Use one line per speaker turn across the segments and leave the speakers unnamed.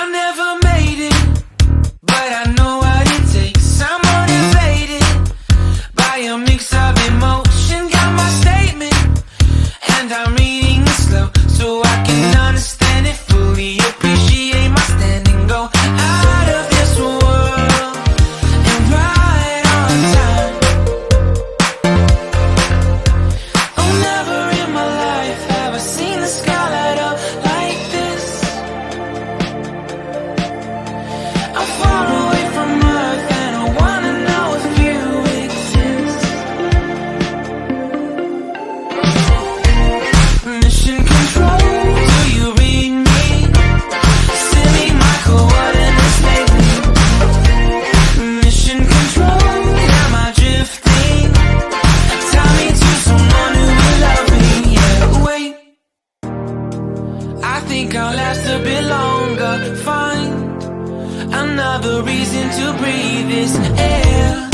I never made it, but I know what it takes. I'm motivated by a mix of emotion. Got my statement, and I'm reading it slow so I can understand it fully. Appreciate my stand and go out of this world and right on time. Oh, never in my life have I seen the sky light up like this. I'm far away from Earth and I wanna know if you exist. Mission control, do you read me? Send me my coordinates lately. Mission control, am I drifting? Tie me to someone who will love me. Yeah, wait, I think I'll last a bit longer. Find another reason to breathe this air,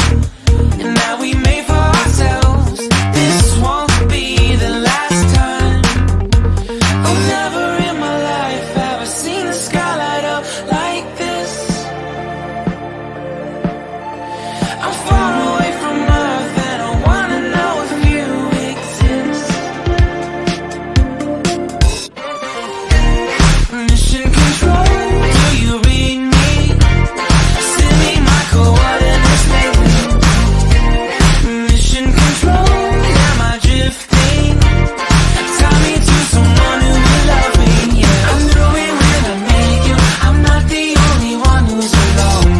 and that we made for ourselves. This won't be the last time. Oh, never in my life have I seen the sky light up like this. I'm far away from Earth and I wanna know if you exist. Mission control, do you read me? Send me my coordinates lately. Mission control, am I drifting? Tie me to someone who will love me. Yeah, I knew it when I met you. I'm not the only one who's alone.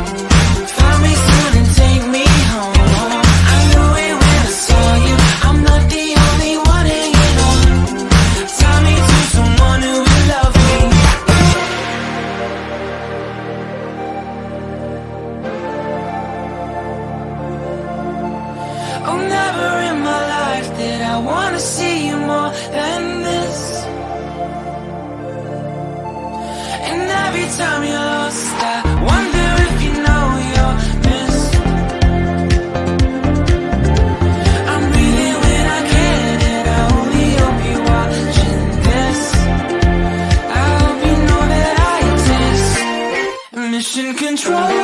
Find me soon and take me home. I knew it when I saw you. I'm not the only one hanging on. Tie me to someone who will love me. Oh, never in my life did I wanna see you more than this. And every time you're lost, I wonder if you know you're missed. I'm breathing when I can, and I only hope you're watching this. I hope you know that I exist. Mission control,